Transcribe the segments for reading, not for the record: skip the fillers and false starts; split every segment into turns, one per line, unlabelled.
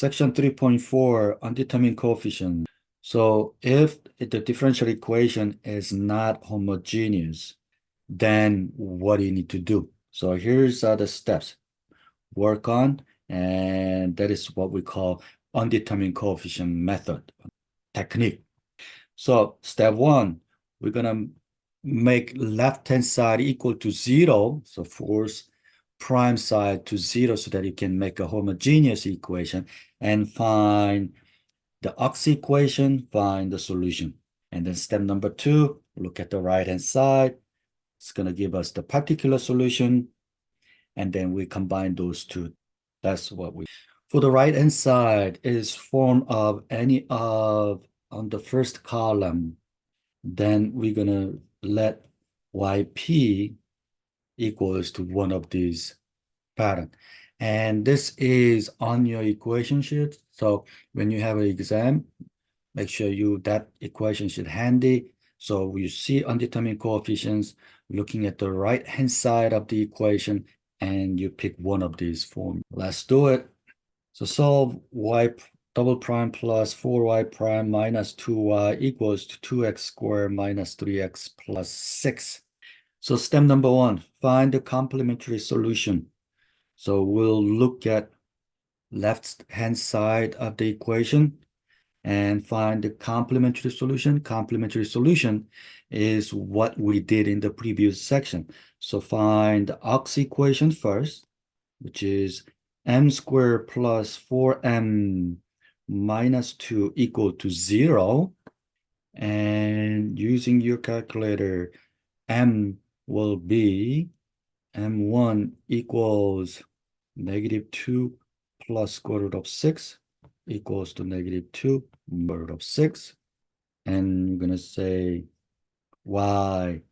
Section 3.4, undetermined coefficient. So if the differential equation is not homogeneous, then what do you need to do? So here's the steps. Work on, and that is what we call undetermined coefficient method technique. So step one, we're gonna make left-hand side equal to 0. So force prime side to 0 so that you can make a homogeneous equation and find the ox equation, find the solution. And then step number two, look at the right-hand side. It's gonna give us the particular solution. And then we combine those two. That's what we, for the right-hand side is form of any of on the first column. Then we're gonna let YP equals to one of these pattern. And this is on your equation sheet. So when you have an exam, make sure you that equation sheet handy. So you see undetermined coefficients, looking at the right-hand side of the equation, and you pick one of these forms. Let's do it. So solve y double prime plus 4y prime minus 2y equals to 2x squared minus 3x plus 6. So step number one, find the complementary solution. So we'll look at left-hand side of the equation and find the complementary solution. Complementary solution is what we did in the previous section. So find the ox equation first, which is m squared plus 4m minus 2 equal to 0. And using your calculator, m will be m1 equals -2 plus square root of 6 equals to -2 square root of 6. And we're going to say y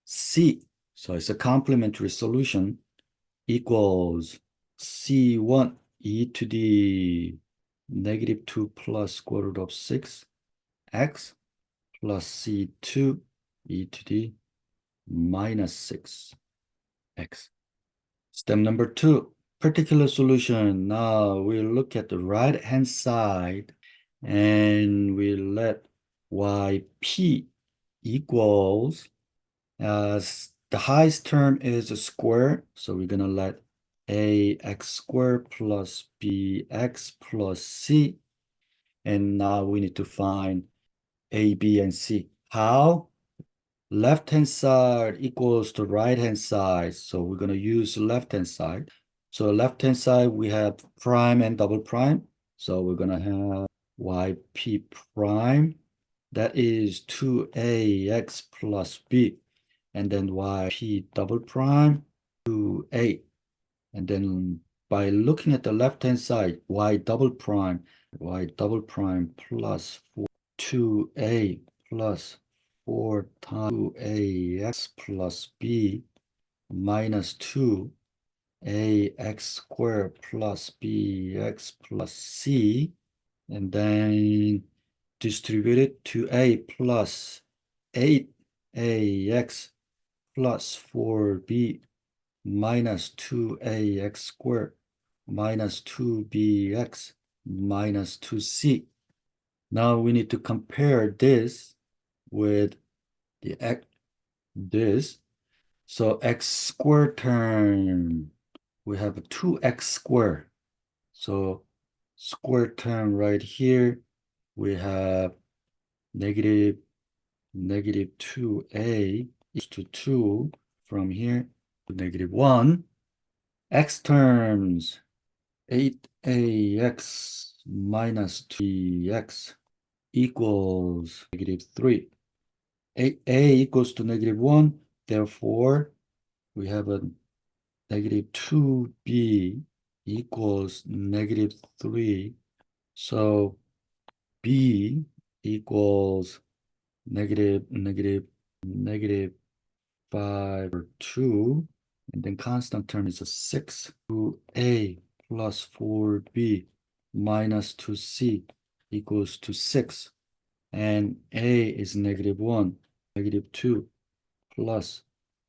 c. So it's a complementary solution equals c1 e to the -2 plus square root of 6 x plus c2 e to the minus 6 x. Step number two, particular solution. Now we look at the right-hand side and we let yp equals, the highest term is a square. So we're gonna let ax squared plus bx plus c. And now we need to find a, b, and c. How? Left-hand side equals to right-hand side. So we're going to use left-hand side. So left-hand side, we have prime and double prime. So we're going to have yp prime. That is 2ax plus b. And then yp double prime, 2a. And then by looking at the left-hand side, y double prime plus 4, 2a plus 4 times 2ax plus b minus 2ax squared plus bx plus c, and then distribute it to a plus 8ax plus 4b minus 2ax squared minus 2bx minus 2c. Now we need to compare this with the x, this. So x squared term, we have a 2x squared. So square term right here, we have negative 2a equals to 2 from here to -1. X terms, 8ax minus 2x equals -3. A equals to -1, therefore we have a -2b equals -3. So b equals -5 or 2, and then constant term is a 6. 2a plus 4b minus 2c equals to 6. And a is -1, -2 plus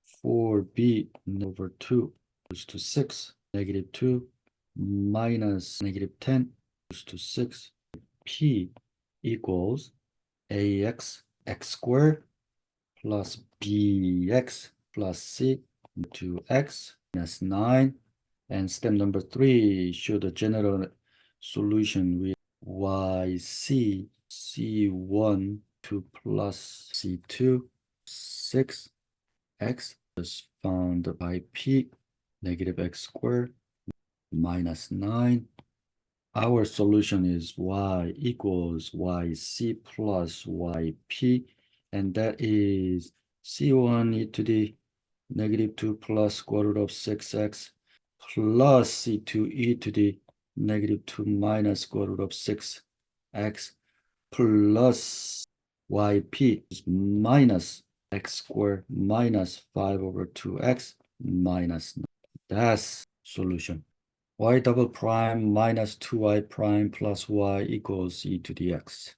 4b over 2 equals to 6. -2 minus -10 to 6. P equals ax x squared plus bx plus c to x minus 9. And step number 3, show the general solution with yc c1 2 plus c2 6 x is found by p negative x squared minus 9. Our solution is y equals yc plus yp, and that is c1 e to the negative 2 plus square root of 6x plus c2 e to the negative 2 minus square root of 6x plus yp is minus x squared minus 5 over 2x minus 9. That's solution. Y double prime minus 2y prime plus y equals e to the x.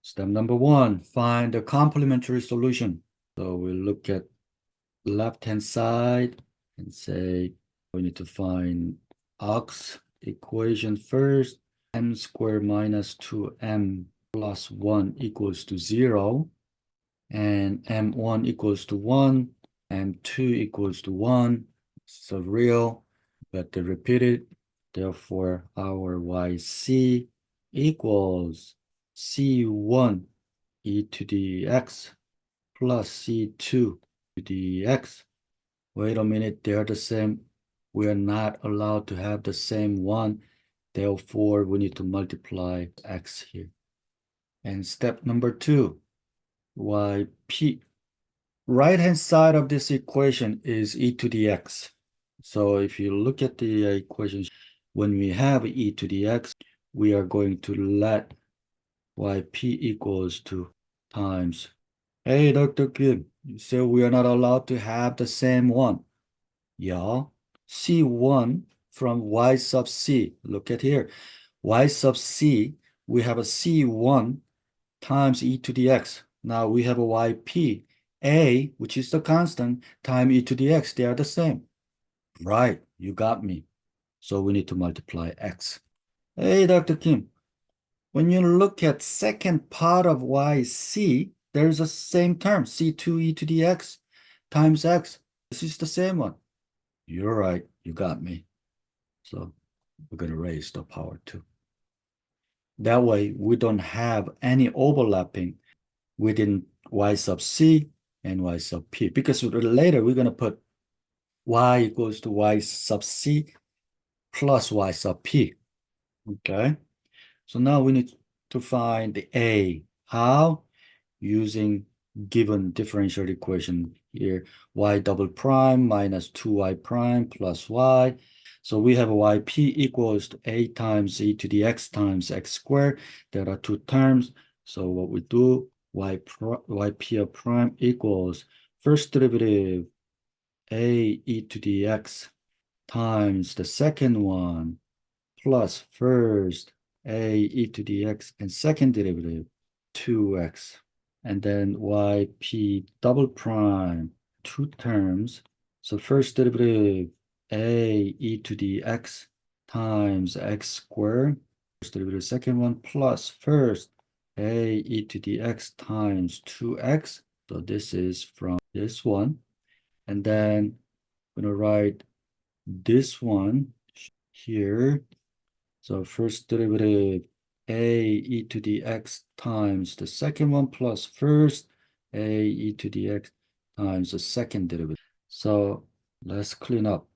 Step number 1, find the complementary solution. So we'll look at left-hand side and say we need to find X equation first. M squared minus 2m plus 1 equals to 0. And m1 equals to 1. M2 equals to 1. So real, but they repeat it. Therefore, our yc equals c1 e to the x plus c2 to the x. Wait a minute, they're the same. We are not allowed to have the same one. Therefore, we need to multiply x here. And step number 2, yp. Right-hand side of this equation is e to the x. So if you look at the equations, when we have e to the x, we are going to let yp equals to times. Hey, Dr. Kim, you said we are not allowed to have the same one. Yeah, C1 from y sub c. Look at here. Y sub c, we have a C1 times e to the x. Now we have a yp. A, which is the constant, times e to the x. They are the same. Right, you got me. So we need to multiply x. Hey, Dr. Kim, when you look at second part of yc, there's a same term, c2 e to the x times x. This is the same one. You're right, you got me. So we're going to raise the power 2. That way, we don't have any overlapping within y sub c and y sub p, because later we're going to put y equals to y sub c plus y sub p. Okay, so now we need to find the a. How? Using given differential equation here, y double prime minus 2y prime plus y. So we have yp equals to a times e to the x times x squared. There are two terms. So what we do, yp of prime equals first derivative a e to the x times the second one plus first a e to the x and second derivative 2x. And then yp double prime, two terms. So first derivative a e to the x times x squared. First derivative second one plus first a e to the x times 2x. So this is from this one. And then I'm going to write this one here. So first derivative a e to the x times the second one plus first a e to the x times the second derivative. So let's clean up.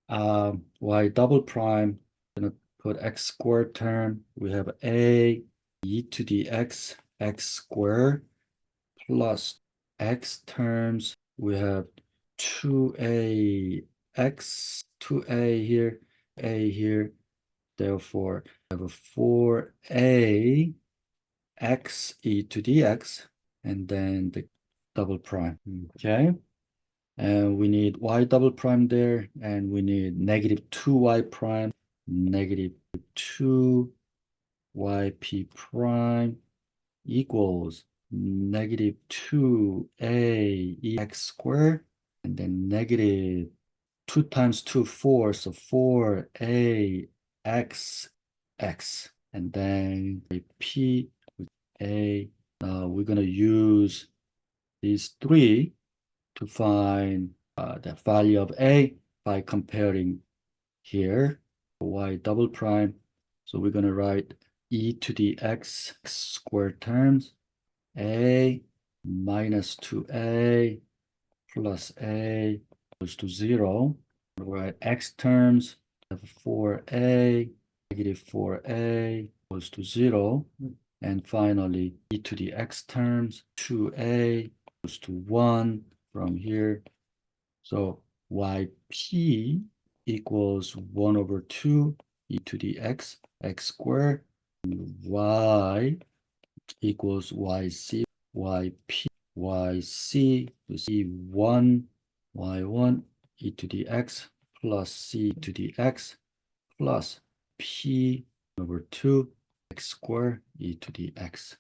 Y double prime, gonna put x squared term. We have a e to the x squared plus x terms. We have 2a x, 2a here, a here. Therefore, I have a 4a x e to the x, and then the double prime, okay? And we need y double prime there, and we need negative 2y prime, negative 2yp prime equals negative 2a x squared, and then negative 2 times 2, 4, so 4a x x. And then p with a. Now we're going to use these three to find the value of a by comparing here, y double prime. So we're going to write e to the x squared terms, a minus 2a plus a goes to 0. We'll write x terms, 4a, negative 4a goes to 0. And finally, e to the x terms, 2a goes to 1 from here. So yp equals 1 over 2 e to the x squared, and y equals yc, yp, yc, we see 1, y1 e to the x plus c to the x plus p over 2 x squared e to the x.